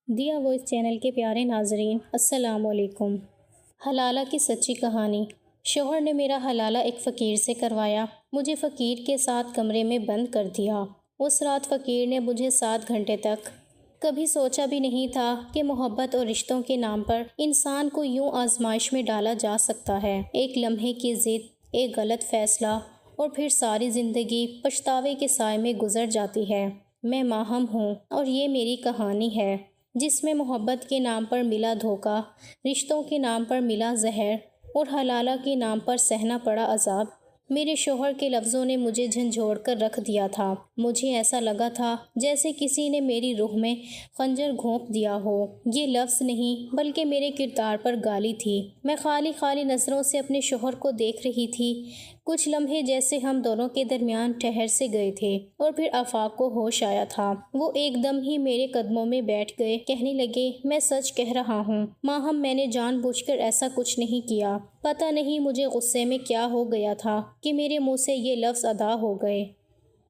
دیا voice channel کے پیارے ناظرین، السلام علیکم۔ حلالہ کی سچی کہانی۔ شوہر نے میرا حلالہ ایک فقیر سے کروایا، مجھے فقیر کے ساتھ کمرے میں بند کر دیا۔ اس رات فقیر نے مجھے 7 گھنٹے تک کبھی سوچا بھی نہیں تھا کہ محبت اور رشتوں کے نام پر انسان کو یوں آزمائش میں ڈالا جا سکتا ہے۔ ایک لمحے کی ضد، ایک غلط فیصلہ اور پھر ساری زندگی پچھتاوے کے سائے میں گزر جاتی ہے۔ میں ماہم ہوں اور یہ میری کہانی ہے، جس میں محبت کے نام پر ملا دھوکہ، رشتوں کے نام پر ملا زہر اور حلالہ کے نام پر سہنا پڑا عذاب۔ میرے شوہر کے لفظوں نے مجھے جھنجھوڑ کر رکھ دیا تھا۔ مجھے ایسا لگا تھا جیسے کسی نے میری روح میں خنجر گھونپ دیا ہو۔ یہ لفظ نہیں بلکہ میرے کردار پر گالی تھی۔ میں خالی نظروں سے اپنے شوہر کو دیکھ رہی تھی۔ کچھ لمحے جیسے ہم دونوں کے درمیان ٹھہر سے گئے تھے اور پھر آفاق کو ہوش آیا تھا۔ وہ ایک دم ہی میرے قدموں میں بیٹھ گئے، کہنے لگے، میں سچ کہہ رہا ہوں ماہم، میں نے جان بوجھ کر ایسا کچھ نہیں کیا۔ پتہ نہیں مجھے غصے میں کیا ہو گیا تھا کہ میرے منہ سے یہ لفظ ادا ہو گئے۔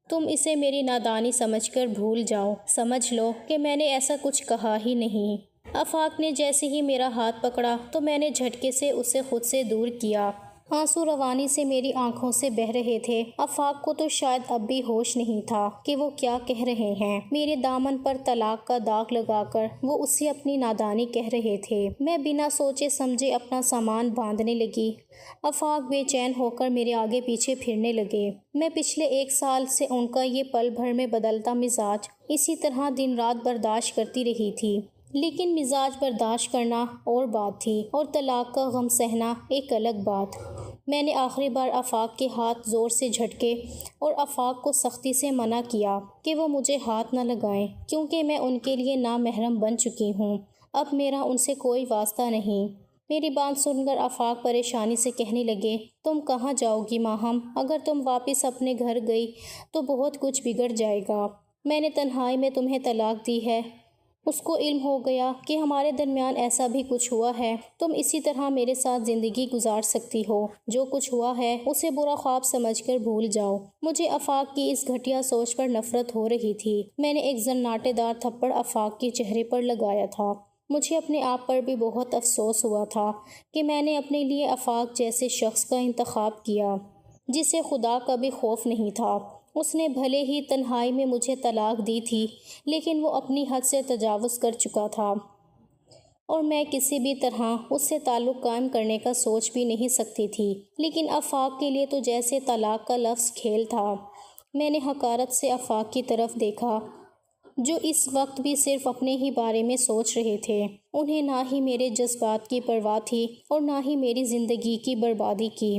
تم اسے میری نادانی سمجھ کر بھول جاؤ، سمجھ لو کہ میں نے ایسا کچھ کہا ہی نہیں۔ آفاق نے جیسے ہی میرا ہاتھ پکڑا تو میں نے جھٹکے سے اسے خود سے دور کیا۔ آنسو روانی سے میری آنکھوں سے بہہ رہے تھے۔ آفاق کو تو شاید اب بھی ہوش نہیں تھا کہ وہ کیا کہہ رہے ہیں۔ میرے دامن پر طلاق کا داغ لگا کر وہ اسے اپنی نادانی کہہ رہے تھے۔ میں بنا سوچے سمجھے اپنا سامان باندھنے لگی۔ آفاق بے چین ہو کر میرے آگے پیچھے پھرنے لگے۔ میں پچھلے 1 سال سے ان کا یہ پل بھر میں بدلتا مزاج اسی طرح دن رات برداشت کرتی رہی تھی، لیکن مزاج برداشت کرنا اور بات تھی اور طلاق کا غم سہنا ایک الگ بات۔ میں نے آخری بار آفاق کے ہاتھ زور سے جھٹکے اور آفاق کو سختی سے منع کیا کہ وہ مجھے ہاتھ نہ لگائیں، کیونکہ میں ان کے لیے نامحرم بن چکی ہوں۔ اب میرا ان سے کوئی واسطہ نہیں۔ میری بات سن کر آفاق پریشانی سے کہنے لگے، تم کہاں جاؤ گی ماہم؟ اگر تم واپس اپنے گھر گئی تو بہت کچھ بگڑ جائے گا۔ میں نے تنہائی میں تمہیں طلاق دی ہے۔ اس کو علم ہو گیا کہ ہمارے درمیان ایسا بھی کچھ ہوا ہے۔ تم اسی طرح میرے ساتھ زندگی گزار سکتی ہو۔ جو کچھ ہوا ہے اسے برا خواب سمجھ کر بھول جاؤ۔ مجھے آفاق کی اس گھٹیا سوچ پر نفرت ہو رہی تھی۔ میں نے ایک زناٹے دار تھپڑ آفاق کے چہرے پر لگایا تھا۔ مجھے اپنے آپ پر بھی بہت افسوس ہوا تھا کہ میں نے اپنے لیے آفاق جیسے شخص کا انتخاب کیا جسے خدا کا بھی خوف نہیں تھا۔ اس نے بھلے ہی تنہائی میں مجھے طلاق دی تھی، لیکن وہ اپنی حد سے تجاوز کر چکا تھا اور میں کسی بھی طرح اس سے تعلق قائم کرنے کا سوچ بھی نہیں سکتی تھی۔ لیکن آفاق کے لیے تو جیسے طلاق کا لفظ کھیل تھا۔ میں نے حقارت سے آفاق کی طرف دیکھا، جو اس وقت بھی صرف اپنے ہی بارے میں سوچ رہے تھے۔ انہیں نہ ہی میرے جذبات کی پرواہ تھی اور نہ ہی میری زندگی کی بربادی کی۔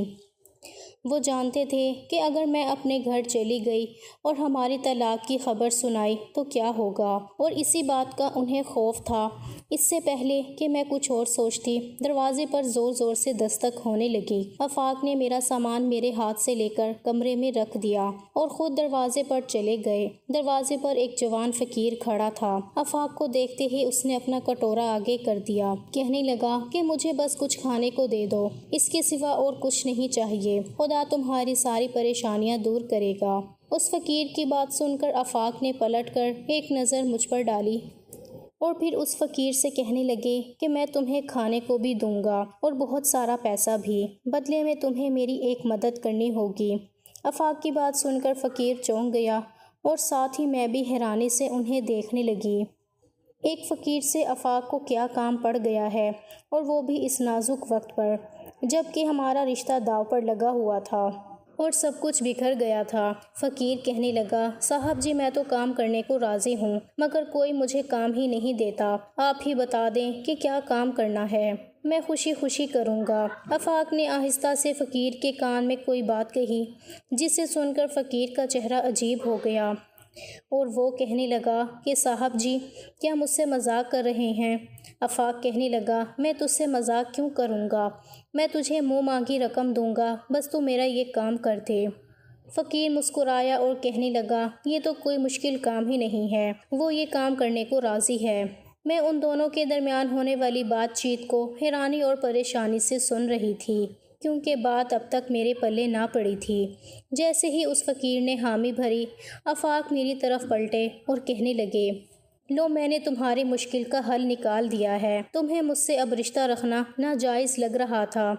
وہ جانتے تھے کہ اگر میں اپنے گھر چلی گئی اور ہماری طلاق کی خبر سنائی تو کیا ہوگا، اور اسی بات کا انہیں خوف تھا۔ اس سے پہلے کہ میں کچھ اور سوچتی، دروازے پر زور زور سے دستک ہونے لگی۔ آفاق نے میرا سامان میرے ہاتھ سے لے کر کمرے میں رکھ دیا اور خود دروازے پر چلے گئے۔ دروازے پر ایک جوان فقیر کھڑا تھا۔ آفاق کو دیکھتے ہی اس نے اپنا کٹورا آگے کر دیا، کہنے لگا کہ مجھے بس کچھ کھانے کو دے دو، اس کے سوا اور کچھ نہیں چاہیے، خدا تمہاری ساری پریشانیاں دور کرے گا۔ اس فقیر کی بات سن کر آفاق نے پلٹ کر ایک نظر مجھ پر ڈالی اور پھر اس فقیر سے کہنے لگے کہ میں تمہیں کھانے کو بھی دوں گا اور بہت سارا پیسہ بھی، بدلے میں تمہیں میری ایک مدد کرنی ہوگی۔ آفاق کی بات سن کر فقیر چونک گیا اور ساتھ ہی میں بھی حیرانی سے انہیں دیکھنے لگی۔ ایک فقیر سے آفاق کو کیا کام پڑ گیا ہے، اور وہ بھی اس نازک وقت پر، جب کہ ہمارا رشتہ داؤ پر لگا ہوا تھا اور سب کچھ بکھر گیا تھا۔ فقیر کہنے لگا، صاحب جی میں تو کام کرنے کو راضی ہوں، مگر کوئی مجھے کام ہی نہیں دیتا۔ آپ ہی بتا دیں کہ کیا کام کرنا ہے، میں خوشی خوشی کروں گا۔ آفاق نے آہستہ سے فقیر کے کان میں کوئی بات کہی، جسے سن کر فقیر کا چہرہ عجیب ہو گیا اور وہ کہنے لگا کہ صاحب جی کیا مجھ سے مذاق کر رہے ہیں؟ آفاق کہنے لگا، میں تجھ سے مذاق کیوں کروں گا، میں تجھے منہ مانگی رقم دوں گا، بس تو میرا یہ کام کر دے۔ فقیر مسکرایا اور کہنے لگا، یہ تو کوئی مشکل کام ہی نہیں ہے، وہ یہ کام کرنے کو راضی ہے۔ میں ان دونوں کے درمیان ہونے والی بات چیت کو حیرانی اور پریشانی سے سن رہی تھی، کیونکہ بات اب تک میرے پلے نہ پڑی تھی۔ جیسے ہی اس فقیر نے حامی بھری، آفاق میری طرف پلٹے اور کہنے لگے، لو میں نے تمہاری مشکل کا حل نکال دیا ہے۔ تمہیں مجھ سے اب رشتہ رکھنا ناجائز لگ رہا تھا،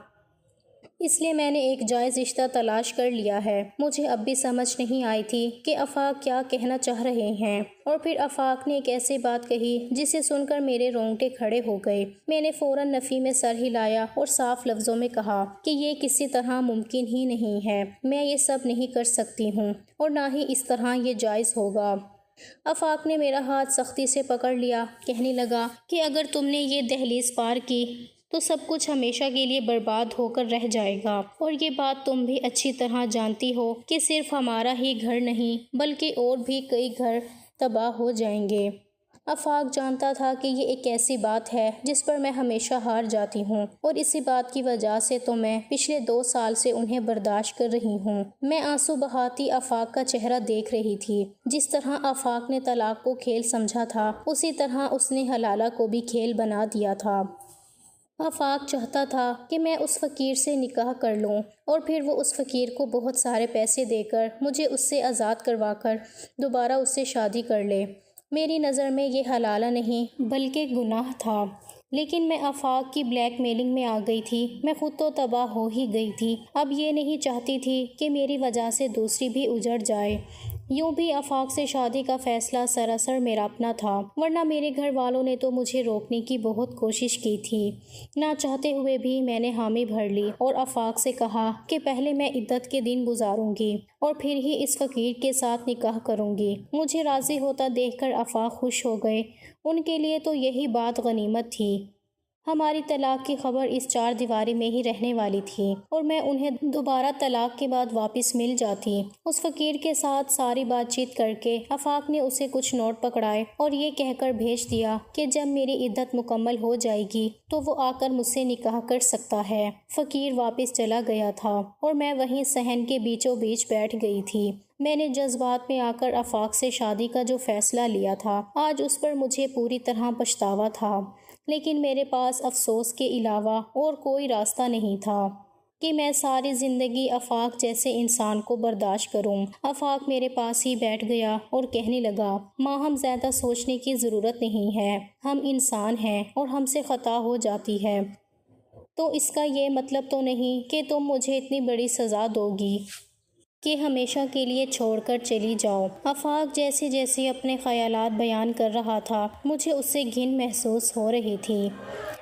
اس لیے میں نے ایک جائز رشتہ تلاش کر لیا ہے۔ مجھے اب بھی سمجھ نہیں آئی تھی کہ آفاق کیا کہنا چاہ رہے ہیں، اور پھر آفاق نے ایک ایسی بات کہی جسے سن کر میرے رونگٹے کھڑے ہو گئے۔ میں نے فوراً نفی میں سر ہلایا اور صاف لفظوں میں کہا کہ یہ کسی طرح ممکن ہی نہیں ہے، میں یہ سب نہیں کر سکتی ہوں اور نہ ہی اس طرح یہ جائز ہوگا۔ آفاق نے میرا ہاتھ سختی سے پکڑ لیا، کہنے لگا کہ اگر تم نے یہ دہلیز پار کی تو سب کچھ ہمیشہ کے لیے برباد ہو کر رہ جائے گا، اور یہ بات تم بھی اچھی طرح جانتی ہو کہ صرف ہمارا ہی گھر نہیں بلکہ اور بھی کئی گھر تباہ ہو جائیں گے۔ آفاق جانتا تھا کہ یہ ایک ایسی بات ہے جس پر میں ہمیشہ ہار جاتی ہوں، اور اسی بات کی وجہ سے تو میں پچھلے 2 سال سے انہیں برداشت کر رہی ہوں۔ میں آنسو بہاتی آفاق کا چہرہ دیکھ رہی تھی۔ جس طرح آفاق نے طلاق کو کھیل سمجھا تھا، اسی طرح اس نے حلالہ کو بھی کھیل بنا دیا تھا۔ آفاق چاہتا تھا کہ میں اس فقیر سے نکاح کر لوں، اور پھر وہ اس فقیر کو بہت سارے پیسے دے کر مجھے اس سے آزاد کروا کر دوبارہ اس سے شادی کر لے۔ میری نظر میں یہ حلالہ نہیں بلکہ گناہ تھا، لیکن میں آفاق کی بلیک میلنگ میں آ گئی تھی۔ میں خود تو تباہ ہو ہی گئی تھی، اب یہ نہیں چاہتی تھی کہ میری وجہ سے دوسری بھی اجڑ جائے۔ یوں بھی آفاق سے شادی کا فیصلہ سراسر میرا اپنا تھا، ورنہ میرے گھر والوں نے تو مجھے روکنے کی بہت کوشش کی تھی۔ نہ چاہتے ہوئے بھی میں نے حامی بھر لی اور آفاق سے کہا کہ پہلے میں عدت کے دن گزاروں گی اور پھر ہی اس فقیر کے ساتھ نکاح کروں گی۔ مجھے راضی ہوتا دیکھ کر آفاق خوش ہو گئے، ان کے لیے تو یہی بات غنیمت تھی۔ ہماری طلاق کی خبر اس 4 دیواری میں ہی رہنے والی تھی، اور میں انہیں دوبارہ طلاق کے بعد واپس مل جاتی۔ اس فقیر کے ساتھ ساری بات چیت کر کے آفاق نے اسے کچھ نوٹ پکڑائے اور یہ کہہ کر بھیج دیا کہ جب میری عدت مکمل ہو جائے گی تو وہ آ کر مجھ سے نکاح کر سکتا ہے۔ فقیر واپس چلا گیا تھا اور میں وہیں صحن کے بیچوں بیچ بیٹھ گئی تھی۔ میں نے جذبات میں آ کر آفاق سے شادی کا جو فیصلہ لیا تھا، آج اس پر مجھے پوری طرح پچھتاوا تھا، لیکن میرے پاس افسوس کے علاوہ اور کوئی راستہ نہیں تھا کہ میں ساری زندگی آفاق جیسے انسان کو برداشت کروں۔ آفاق میرے پاس ہی بیٹھ گیا اور کہنے لگا، ماں ہم زیادہ سوچنے کی ضرورت نہیں ہے، ہم انسان ہیں اور ہم سے خطا ہو جاتی ہے، تو اس کا یہ مطلب تو نہیں کہ تم مجھے اتنی بڑی سزا دو گی کہ ہمیشہ کے لیے چھوڑ کر چلی جاؤ۔ آفاق جیسے جیسے اپنے خیالات بیان کر رہا تھا، مجھے اس سے گھن محسوس ہو رہی تھی۔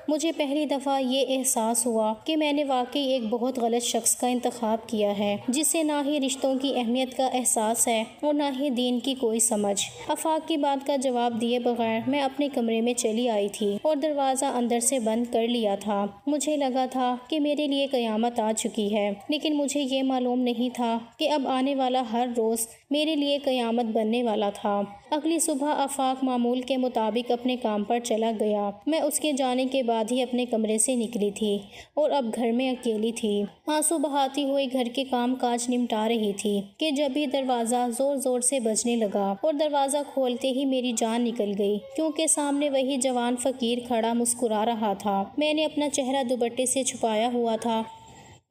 مجھے پہلی دفعہ یہ احساس ہوا کہ میں نے واقعی ایک بہت غلط شخص کا انتخاب کیا ہے، جسے نہ ہی رشتوں کی اہمیت کا احساس ہے اور نہ ہی دین کی کوئی سمجھ۔ آفاق کی بات کا جواب دیے بغیر میں اپنے کمرے میں چلی آئی تھی اور دروازہ اندر سے بند کر لیا تھا۔ مجھے لگا تھا کہ میرے لیے قیامت آ چکی ہے، لیکن مجھے یہ معلوم نہیں تھا کہ اب آنے والا ہر روز میرے لیے قیامت بننے والا تھا۔ اگلی صبح آفاق معمول کے مطابق اپنے کام پر چلا گیا۔ میں اس کے جانے کے بعد ہی اپنے کمرے سے نکلی تھی اور اب گھر میں اکیلی تھی۔ آنسو بہاتی ہوئی گھر کے کام کاج نمٹا رہی تھی کہ جب ہی دروازہ زور زور سے بجنے لگا، اور دروازہ کھولتے ہی میری جان نکل گئی، کیونکہ سامنے وہی جوان فقیر کھڑا مسکرا رہا تھا۔ میں نے اپنا چہرہ دوپٹے سے چھپایا ہوا تھا۔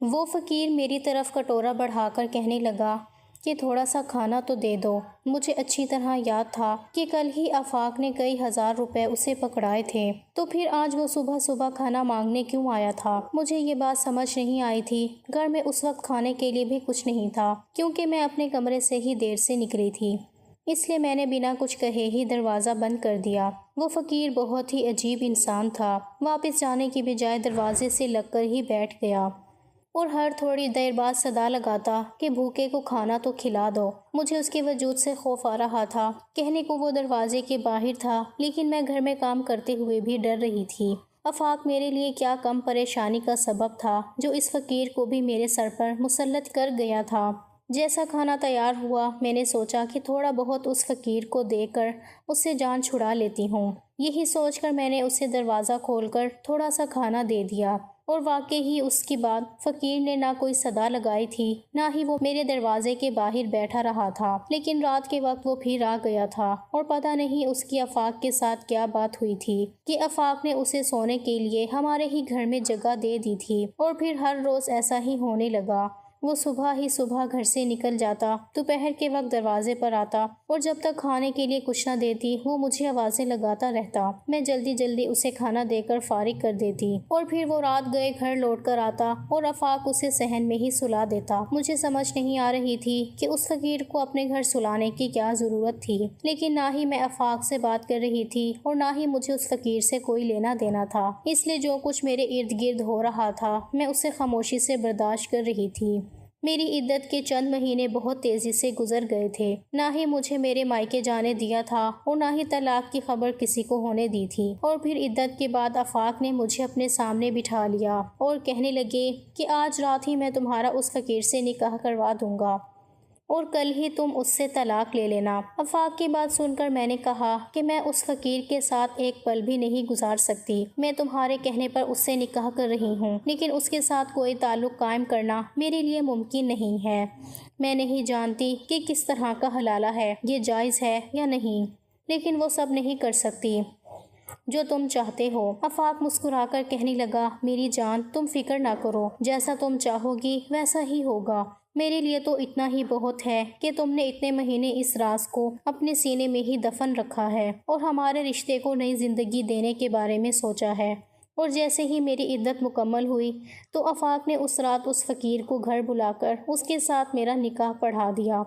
وہ فقیر میری طرف کٹورا بڑھا کر کہنے لگا کہ تھوڑا سا کھانا تو دے دو۔ مجھے اچھی طرح یاد تھا کہ کل ہی آفاق نے کئی ہزار روپے اسے پکڑائے تھے، تو پھر آج وہ صبح صبح کھانا مانگنے کیوں آیا تھا؟ مجھے یہ بات سمجھ نہیں آئی تھی۔ گھر میں اس وقت کھانے کے لیے بھی کچھ نہیں تھا، کیونکہ میں اپنے کمرے سے ہی دیر سے نکلی تھی، اس لیے میں نے بنا کچھ کہے ہی دروازہ بند کر دیا۔ وہ فقیر بہت ہی عجیب انسان تھا، واپس جانے کی بجائے دروازے سے لگ کر ہی بیٹھ گیا اور ہر تھوڑی دیر بعد صدا لگاتا کہ بھوکے کو کھانا تو کھلا دو۔ مجھے اس کے وجود سے خوف آ رہا تھا۔ کہنے کو وہ دروازے کے باہر تھا، لیکن میں گھر میں کام کرتے ہوئے بھی ڈر رہی تھی۔ آفاق میرے لیے کیا کم پریشانی کا سبب تھا جو اس فقیر کو بھی میرے سر پر مسلط کر گیا تھا۔ جیسا کھانا تیار ہوا، میں نے سوچا کہ تھوڑا بہت اس فقیر کو دے کر اس سے جان چھڑا لیتی ہوں۔ یہی سوچ کر میں نے اسے دروازہ کھول کر تھوڑا سا کھانا دے دیا، اور واقعی ہی اس کے بعد فقیر نے نہ کوئی صدا لگائی تھی، نہ ہی وہ میرے دروازے کے باہر بیٹھا رہا تھا۔ لیکن رات کے وقت وہ پھر آ گیا تھا، اور پتہ نہیں اس کی آفاق کے ساتھ کیا بات ہوئی تھی کہ آفاق نے اسے سونے کے لیے ہمارے ہی گھر میں جگہ دے دی تھی، اور پھر ہر روز ایسا ہی ہونے لگا۔ وہ صبح ہی صبح گھر سے نکل جاتا، دوپہر کے وقت دروازے پر آتا اور جب تک کھانے کے لیے کچھ نہ دیتی وہ مجھے آوازیں لگاتا رہتا۔ میں جلدی جلدی اسے کھانا دے کر فارغ کر دیتی اور پھر وہ رات گئے گھر لوٹ کر آتا اور آفاق اسے صحن میں ہی سلا دیتا۔ مجھے سمجھ نہیں آ رہی تھی کہ اس فقیر کو اپنے گھر سلانے کی کیا ضرورت تھی، لیکن نہ ہی میں آفاق سے بات کر رہی تھی اور نہ ہی مجھے اس فقیر سے کوئی لینا دینا تھا، اس لیے جو کچھ میرے ارد گرد ہو رہا تھا میں اسے خاموشی سے برداشت کر رہی تھی۔ میری عدت کے چند مہینے بہت تیزی سے گزر گئے تھے، نہ ہی مجھے میرے مائکے جانے دیا تھا اور نہ ہی طلاق کی خبر کسی کو ہونے دی تھی۔ اور پھر عدت کے بعد آفاق نے مجھے اپنے سامنے بٹھا لیا اور کہنے لگے کہ آج رات ہی میں تمہارا اس فقیر سے نکاح کروا دوں گا اور کل ہی تم اس سے طلاق لے لینا۔ آفاق کی بات سن کر میں نے کہا کہ میں اس فقیر کے ساتھ ایک پل بھی نہیں گزار سکتی، میں تمہارے کہنے پر اس سے نکاح کر رہی ہوں، لیکن اس کے ساتھ کوئی تعلق قائم کرنا میرے لیے ممکن نہیں ہے۔ میں نہیں جانتی کہ کس طرح کا حلالہ ہے، یہ جائز ہے یا نہیں، لیکن وہ سب نہیں کر سکتی جو تم چاہتے ہو۔ آفاق مسکرا کر کہنے لگا، میری جان تم فکر نہ کرو، جیسا تم چاہو گی ویسا ہی ہوگا۔ میرے لیے تو اتنا ہی بہت ہے کہ تم نے اتنے مہینے اس راز کو اپنے سینے میں ہی دفن رکھا ہے اور ہمارے رشتے کو نئی زندگی دینے کے بارے میں سوچا ہے۔ اور جیسے ہی میری عدت مکمل ہوئی تو آفاق نے اس رات اس فقیر کو گھر بلا کر اس کے ساتھ میرا نکاح پڑھا دیا۔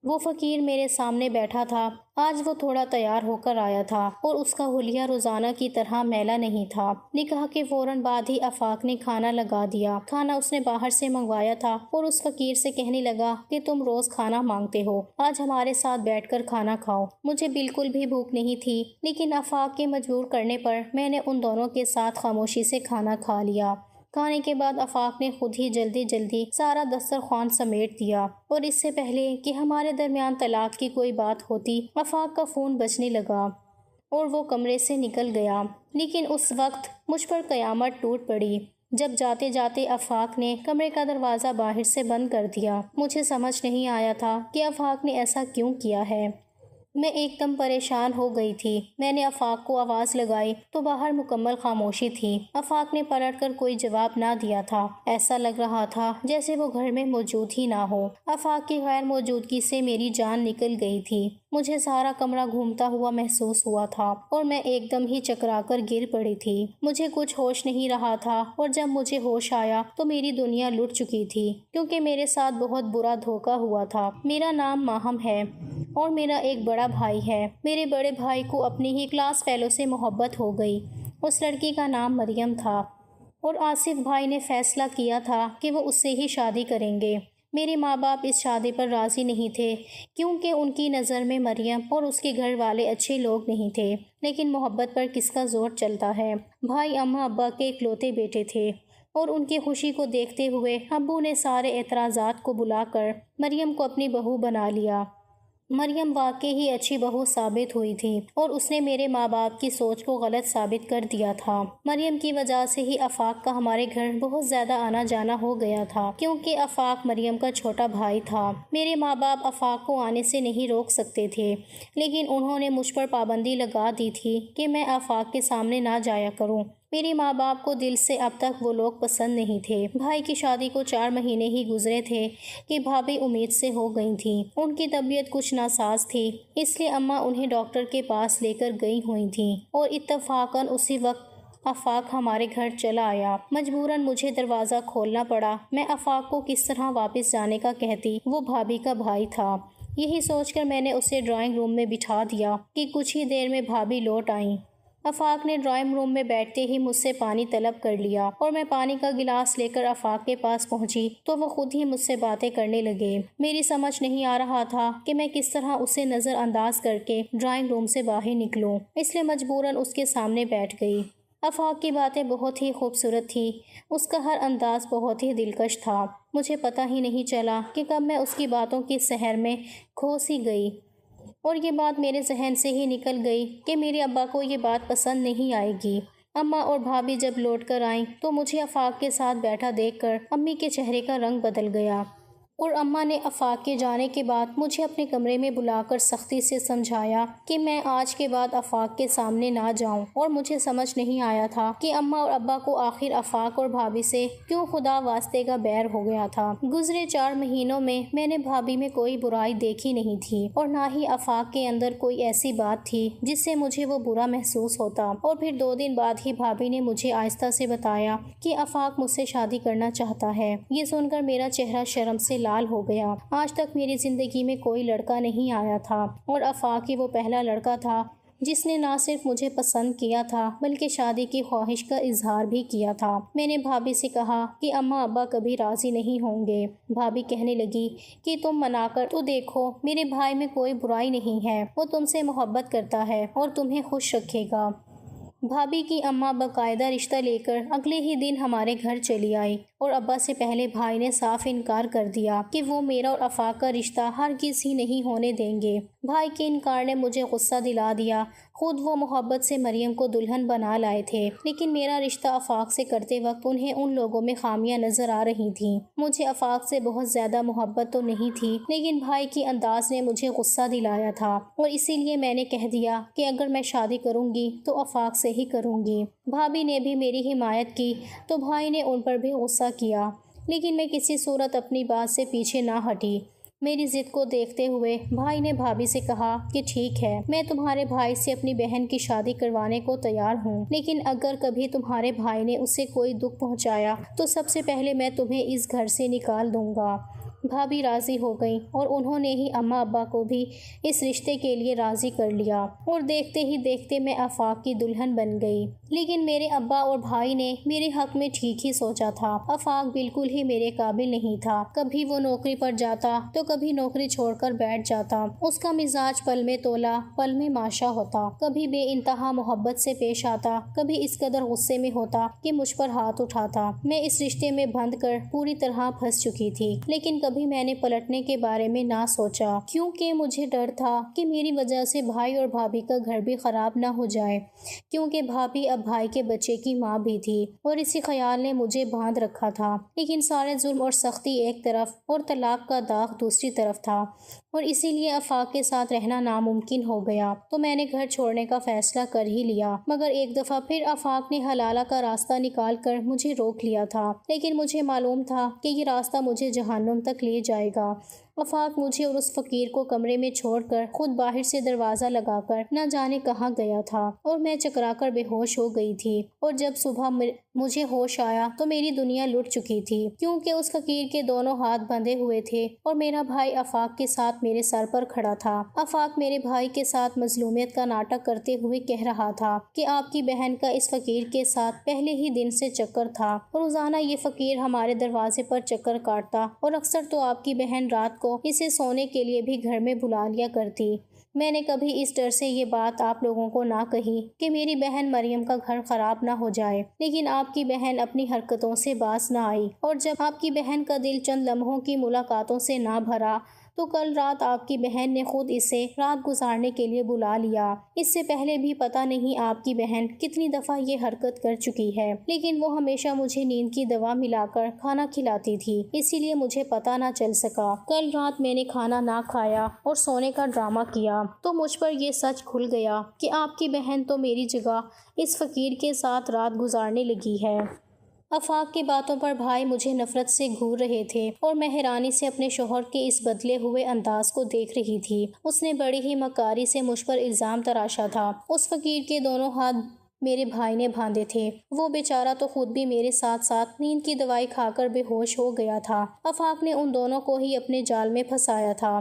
وہ فقیر میرے سامنے بیٹھا تھا، آج وہ تھوڑا تیار ہو کر آیا تھا اور اس کا حلیہ روزانہ کی طرح میلا نہیں تھا۔ نکاح کے فوراً بعد ہی آفاق نے کھانا لگا دیا۔ کھانا اس نے باہر سے منگوایا تھا اور اس فقیر سے کہنے لگا کہ تم روز کھانا مانگتے ہو، آج ہمارے ساتھ بیٹھ کر کھانا کھاؤ۔ مجھے بالکل بھی بھوک نہیں تھی، لیکن آفاق کے مجبور کرنے پر میں نے ان دونوں کے ساتھ خاموشی سے کھانا کھا لیا۔ کھانے کے بعد آفاق نے خود ہی جلدی جلدی سارا دسترخوان سمیٹ دیا اور اس سے پہلے کہ ہمارے درمیان طلاق کی کوئی بات ہوتی آفاق کا فون بجنے لگا اور وہ کمرے سے نکل گیا۔ لیکن اس وقت مجھ پر قیامت ٹوٹ پڑی جب جاتے جاتے آفاق نے کمرے کا دروازہ باہر سے بند کر دیا۔ مجھے سمجھ نہیں آیا تھا کہ آفاق نے ایسا کیوں کیا ہے۔ میں ایک دم پریشان ہو گئی تھی۔ میں نے آفاق کو آواز لگائی تو باہر مکمل خاموشی تھی۔ آفاق نے پلٹ کر کوئی جواب نہ دیا تھا، ایسا لگ رہا تھا جیسے وہ گھر میں موجود ہی نہ ہو۔ آفاق کی غیر موجودگی سے میری جان نکل گئی تھی۔ مجھے سارا کمرہ گھومتا ہوا محسوس ہوا تھا اور میں ایک دم ہی چکرا کر گر پڑی تھی۔ مجھے کچھ ہوش نہیں رہا تھا اور جب مجھے ہوش آیا تو میری دنیا لٹ چکی تھی، کیونکہ میرے ساتھ بہت برا دھوکا ہوا تھا۔ میرا نام ماہم ہے اور میرا ایک بڑا بھائی ہے۔ میرے بڑے بھائی کو اپنی ہی کلاس فیلو سے محبت ہو گئی۔ اس لڑکی کا نام مریم تھا اور آصف بھائی نے فیصلہ کیا تھا کہ وہ اس سے ہی شادی کریں گے۔ میرے ماں باپ اس شادی پر راضی نہیں تھے کیونکہ ان کی نظر میں مریم اور اس کے گھر والے اچھے لوگ نہیں تھے، لیکن محبت پر کس کا زور چلتا ہے۔ بھائی اماں ابا کے اکلوتے بیٹے تھے اور ان کی خوشی کو دیکھتے ہوئے ابو نے سارے اعتراضات کو بلا کر مریم کو اپنی بہو بنا لیا۔ مریم واقعی ہی اچھی بہو ثابت ہوئی تھی اور اس نے میرے ماں باپ کی سوچ کو غلط ثابت کر دیا تھا۔ مریم کی وجہ سے ہی آفاق کا ہمارے گھر بہت زیادہ آنا جانا ہو گیا تھا، کیونکہ آفاق مریم کا چھوٹا بھائی تھا۔ میرے ماں باپ آفاق کو آنے سے نہیں روک سکتے تھے، لیکن انہوں نے مجھ پر پابندی لگا دی تھی کہ میں آفاق کے سامنے نہ جایا کروں۔ میرے ماں باپ کو دل سے اب تک وہ لوگ پسند نہیں تھے۔ بھائی کی شادی کو 4 مہینے ہی گزرے تھے کہ بھابھی امید سے ہو گئی تھیں۔ ان کی طبیعت کچھ ناساز تھی، اس لیے اماں انہیں ڈاکٹر کے پاس لے کر گئی ہوئی تھیں اور اتفاقاً اسی وقت آفاق ہمارے گھر چلا آیا۔ مجبوراً مجھے دروازہ کھولنا پڑا۔ میں آفاق کو کس طرح واپس جانے کا کہتی، وہ بھابھی کا بھائی تھا۔ یہی سوچ کر میں نے اسے ڈرائنگ روم میں بٹھا دیا کہ کچھ ہی دیر میں بھابھی لوٹ آئیں۔ آفاق نے ڈرائنگ روم میں بیٹھتے ہی مجھ سے پانی طلب کر لیا اور میں پانی کا گلاس لے کر آفاق کے پاس پہنچی تو وہ خود ہی مجھ سے باتیں کرنے لگے۔ میری سمجھ نہیں آ رہا تھا کہ میں کس طرح اسے نظر انداز کر کے ڈرائنگ روم سے باہر نکلوں، اس لیے مجبوراً اس کے سامنے بیٹھ گئی۔ آفاق کی باتیں بہت ہی خوبصورت تھی، اس کا ہر انداز بہت ہی دلکش تھا۔ مجھے پتہ ہی نہیں چلا کہ کب میں اس کی باتوں کی سحر میں کھو سی گئی اور یہ بات میرے ذہن سے ہی نکل گئی کہ میرے ابا کو یہ بات پسند نہیں آئے گی۔ اماں اور بھابھی جب لوٹ کر آئیں تو مجھے آفاق کے ساتھ بیٹھا دیکھ کر امی کے چہرے کا رنگ بدل گیا۔ اور اماں نے آفاق کے جانے کے بعد مجھے اپنے کمرے میں بلا کر سختی سے سمجھایا کہ میں آج کے بعد آفاق کے سامنے نہ جاؤں، اور مجھے سمجھ نہیں آیا تھا کہ اماں اور ابا کو آخر آفاق اور بھابھی سے کیوں خدا واسطے کا بیر ہو گیا تھا۔ گزرے 4 مہینوں میں نے بھابھی میں کوئی برائی دیکھی نہیں تھی، اور نہ ہی آفاق کے اندر کوئی ایسی بات تھی جس سے مجھے وہ برا محسوس ہوتا۔ اور پھر 2 دن بعد ہی بھابھی نے مجھے آہستہ سے بتایا کہ آفاق مجھ سے شادی کرنا چاہتا ہے۔ یہ سن کر میرا چہرہ شرم سے لال ہو گیا۔ آج تک میری زندگی میں کوئی لڑکا نہیں آیا تھا، اور آفاق ہی وہ پہلا لڑکا تھا جس نے نہ صرف مجھے پسند کیا تھا بلکہ شادی کی خواہش کا اظہار بھی کیا تھا۔ میں نے بھابھی سے کہا کہ اماں ابا کبھی راضی نہیں ہوں گے۔ بھابھی کہنے لگی کہ تم منا کر تو دیکھو، میرے بھائی میں کوئی برائی نہیں ہے، وہ تم سے محبت کرتا ہے اور تمہیں خوش رکھے گا۔ بھابھی کی اماں باقاعدہ رشتہ لے کر اگلے ہی دن ہمارے گھر چلی آئی، اور ابا سے پہلے بھائی نے صاف انکار کر دیا کہ وہ میرا اور آفاق کا رشتہ ہرگز ہی نہیں ہونے دیں گے۔ بھائی کے انکار نے مجھے غصہ دلا دیا۔ خود وہ محبت سے مریم کو دلہن بنا لائے تھے، لیکن میرا رشتہ آفاق سے کرتے وقت انہیں ان لوگوں میں خامیاں نظر آ رہی تھیں۔ مجھے آفاق سے بہت زیادہ محبت تو نہیں تھی، لیکن بھائی کی انداز نے مجھے غصہ دلایا تھا، اور اسی لیے میں نے کہہ دیا کہ اگر میں شادی کروں گی تو آفاق سے ہی کروں گی۔ بھابھی نے بھی میری حمایت کی تو بھائی نے ان پر بھی غصہ کیا، لیکن میں کسی صورت اپنی بات سے پیچھے نہ ہٹی۔ میری ضد کو دیکھتے ہوئے بھائی نے بھابھی سے کہا کہ ٹھیک ہے، میں تمہارے بھائی سے اپنی بہن کی شادی کروانے کو تیار ہوں، لیکن اگر کبھی تمہارے بھائی نے اسے کوئی دکھ پہنچایا تو سب سے پہلے میں تمہیں اس گھر سے نکال دوں گا۔ بھابھی راضی ہو گئیں، اور انہوں نے ہی اماں ابا کو بھی اس رشتے کے لیے راضی کر لیا، اور دیکھتے ہی دیکھتے میں آفاق کی دلہن بن گئی۔ لیکن میرے ابا اور بھائی نے میرے حق میں ٹھیک ہی سوچا تھا۔ آفاق بالکل ہی میرے قابل نہیں تھا۔ کبھی وہ نوکری پر جاتا تو کبھی نوکری چھوڑ کر بیٹھ جاتا۔ اس کا مزاج پل میں تولا پل میں ماشا ہوتا، کبھی بے انتہا محبت سے پیش آتا، کبھی اس قدر غصے میں ہوتا کہ مجھ پر ہاتھ اٹھاتا۔ میں اس رشتے میں بندھ کر پوری طرح پھنس چکی تھی، لیکن کبھی میں نے پلٹنے کے بارے میں نہ سوچا، کیونکہ مجھے ڈر تھا کہ میری وجہ سے بھائی اور بھابھی کا گھر بھی خراب نہ ہو جائے، کیونکہ بھابھی اب بھائی کے بچے کی ماں بھی تھی، اور اسی خیال نے مجھے باندھ رکھا تھا۔ لیکن سارے ظلم اور سختی ایک طرف اور طلاق کا داغ دوسری طرف تھا، اور اسی لیے آفاق کے ساتھ رہنا ناممکن ہو گیا، تو میں نے گھر چھوڑنے کا فیصلہ کر ہی لیا۔ مگر ایک دفعہ پھر آفاق نے حلالہ کا راستہ نکال کر مجھے روک لیا تھا، لیکن مجھے معلوم تھا کہ یہ راستہ مجھے جہنم تک لے جائے گا۔ آفاق مجھے اور اس فقیر کو کمرے میں چھوڑ کر خود باہر سے دروازہ لگا کر نہ جانے کہاں گیا تھا، اور میں چکرا کر بے ہوش ہو گئی تھی، اور جب صبح مجھے ہوش آیا تو میری دنیا لٹ چکی تھی، کیونکہ اس فقیر کے دونوں ہاتھ بندھے ہوئے تھے، اور میرا بھائی آفاق کے ساتھ میرے سر پر کھڑا تھا۔ آفاق میرے بھائی کے ساتھ مظلومیت کا ناٹک کرتے ہوئے کہہ رہا تھا کہ آپ کی بہن کا اس فقیر کے ساتھ پہلے ہی دن سے چکر تھا، اور روزانہ یہ فقیر ہمارے دروازے پر چکر کاٹتا، اور اکثر تو آپ کی بہن رات کو اسے سونے کے لیے بھی گھر میں بلا لیا کرتی۔ میں نے کبھی اس ڈر سے یہ بات آپ لوگوں کو نہ کہی کہ میری بہن مریم کا گھر خراب نہ ہو جائے، لیکن آپ کی بہن اپنی حرکتوں سے باز نہ آئی، اور جب آپ کی بہن کا دل چند لمحوں کی ملاقاتوں سے نہ بھرا تو کل رات آپ کی بہن نے خود اسے رات گزارنے کے لیے بلا لیا۔ اس سے پہلے بھی پتہ نہیں آپ کی بہن کتنی دفعہ یہ حرکت کر چکی ہے، لیکن وہ ہمیشہ مجھے نیند کی دوا ملا کر کھانا کھلاتی تھی، اسی لیے مجھے پتہ نہ چل سکا۔ کل رات میں نے کھانا نہ کھایا اور سونے کا ڈرامہ کیا تو مجھ پر یہ سچ کھل گیا کہ آپ کی بہن تو میری جگہ اس فقیر کے ساتھ رات گزارنے لگی ہے۔ آفاق کی باتوں پر بھائی مجھے نفرت سے گھور رہے تھے، اور میں حیرانی سے اپنے شوہر کے اس بدلے ہوئے انداز کو دیکھ رہی تھی۔ اس نے بڑی ہی مکاری سے مجھ پر الزام تراشا تھا۔ اس فقیر کے دونوں ہاتھ میرے بھائی نے باندھے تھے، وہ بیچارہ تو خود بھی میرے ساتھ ساتھ نیند کی دوائی کھا کر بے ہوش ہو گیا تھا۔ آفاق نے ان دونوں کو ہی اپنے جال میں پھنسایا تھا۔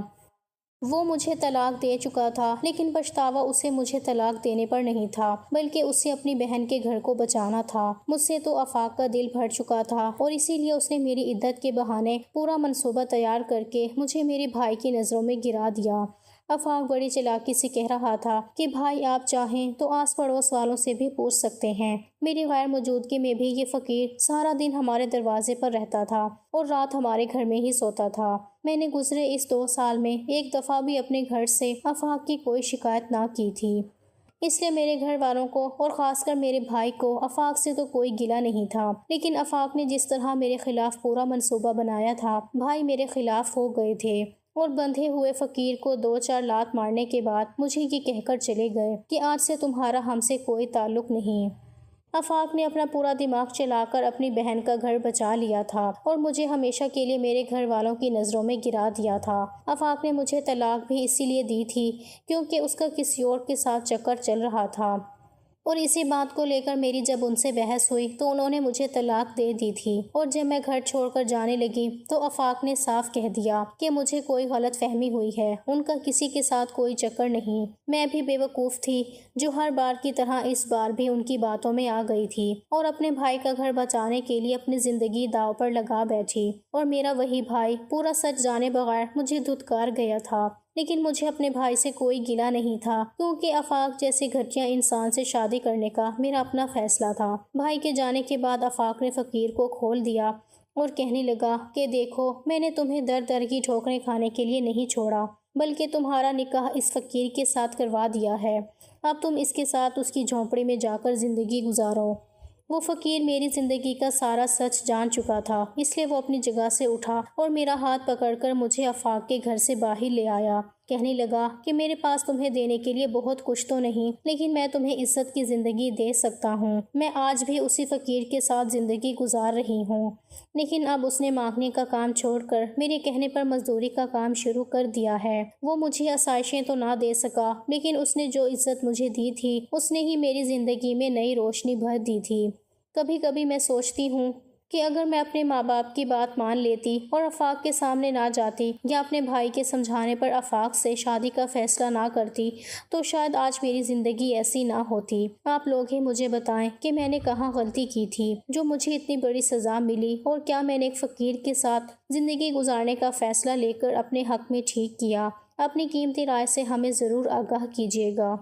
وہ مجھے طلاق دے چکا تھا، لیکن پچھتاوا اسے مجھے طلاق دینے پر نہیں تھا، بلکہ اسے اپنی بہن کے گھر کو بچانا تھا۔ مجھ سے تو آفاق کا دل بھر چکا تھا، اور اسی لیے اس نے میری عدت کے بہانے پورا منصوبہ تیار کر کے مجھے میرے بھائی کی نظروں میں گرا دیا۔ آفاق بڑی چلاکی سے کہہ رہا تھا کہ بھائی آپ چاہیں تو آس پڑوس والوں سے بھی پوچھ سکتے ہیں، میری غیر موجودگی میں بھی یہ فقیر سارا دن ہمارے دروازے پر رہتا تھا اور رات ہمارے گھر میں ہی سوتا تھا۔ میں نے گزرے اس 2 سال میں ایک دفعہ بھی اپنے گھر سے آفاق کی کوئی شکایت نہ کی تھی۔ اس لیے میرے گھر والوں کو اور خاص کر میرے بھائی کو آفاق سے تو کوئی گلہ نہیں تھا، لیکن آفاق نے جس طرح میرے خلاف پورا منصوبہ بنایا تھا، بھائی میرے خلاف ہو گئے تھے اور بندھے ہوئے فقیر کو 2-4 لات مارنے کے بعد مجھے یہ کہہ کر چلے گئے کہ آج سے تمہارا ہم سے کوئی تعلق نہیں۔ آفاق نے اپنا پورا دماغ چلا کر اپنی بہن کا گھر بچا لیا تھا اور مجھے ہمیشہ کے لیے میرے گھر والوں کی نظروں میں گرا دیا تھا۔ آفاق نے مجھے طلاق بھی اسی لیے دی تھی کیونکہ اس کا کسی اور کے ساتھ چکر چل رہا تھا، اور اسی بات کو لے کر میری جب ان سے بحث ہوئی تو انہوں نے مجھے طلاق دے دی تھی، اور جب میں گھر چھوڑ کر جانے لگی تو آفاق نے صاف کہہ دیا کہ مجھے کوئی غلط فہمی ہوئی ہے، ان کا کسی کے ساتھ کوئی چکر نہیں۔ میں بھی بے وقوف تھی جو ہر بار کی طرح اس بار بھی ان کی باتوں میں آ گئی تھی اور اپنے بھائی کا گھر بچانے کے لیے اپنی زندگی داؤ پر لگا بیٹھی، اور میرا وہی بھائی پورا سچ جانے بغیر مجھے دھتکار گیا تھا۔ لیکن مجھے اپنے بھائی سے کوئی گلہ نہیں تھا کیونکہ آفاق جیسے گھٹیا انسان سے شادی کرنے کا میرا اپنا فیصلہ تھا۔ بھائی کے جانے کے بعد آفاق نے فقیر کو کھول دیا اور کہنے لگا کہ دیکھو، میں نے تمہیں در در کی ٹھوکریں کھانے کے لیے نہیں چھوڑا، بلکہ تمہارا نکاح اس فقیر کے ساتھ کروا دیا ہے، اب تم اس کے ساتھ اس کی جھونپڑی میں جا کر زندگی گزارو۔ وہ فقیر میری زندگی کا سارا سچ جان چکا تھا، اس لیے وہ اپنی جگہ سے اٹھا اور میرا ہاتھ پکڑ کر مجھے آفاق کے گھر سے باہر لے آیا۔ کہنے لگا کہ میرے پاس تمہیں دینے کے لیے بہت کچھ تو نہیں، لیکن میں تمہیں عزت کی زندگی دے سکتا ہوں۔ میں آج بھی اسی فقیر کے ساتھ زندگی گزار رہی ہوں، لیکن اب اس نے مانگنے کا کام چھوڑ کر میرے کہنے پر مزدوری کا کام شروع کر دیا ہے۔ وہ مجھے آسائشیں تو نہ دے سکا، لیکن اس نے جو عزت مجھے دی تھی اس نے ہی میری زندگی میں نئی روشنی بھر دی تھی۔ کبھی کبھی میں سوچتی ہوں کہ اگر میں اپنے ماں باپ کی بات مان لیتی اور آفاق کے سامنے نہ جاتی یا اپنے بھائی کے سمجھانے پر آفاق سے شادی کا فیصلہ نہ کرتی تو شاید آج میری زندگی ایسی نہ ہوتی۔ آپ لوگ ہی مجھے بتائیں کہ میں نے کہاں غلطی کی تھی جو مجھے اتنی بڑی سزا ملی، اور کیا میں نے ایک فقیر کے ساتھ زندگی گزارنے کا فیصلہ لے کر اپنے حق میں ٹھیک کیا؟ اپنی قیمتی رائے سے ہمیں ضرور آگاہ کیجیے گا۔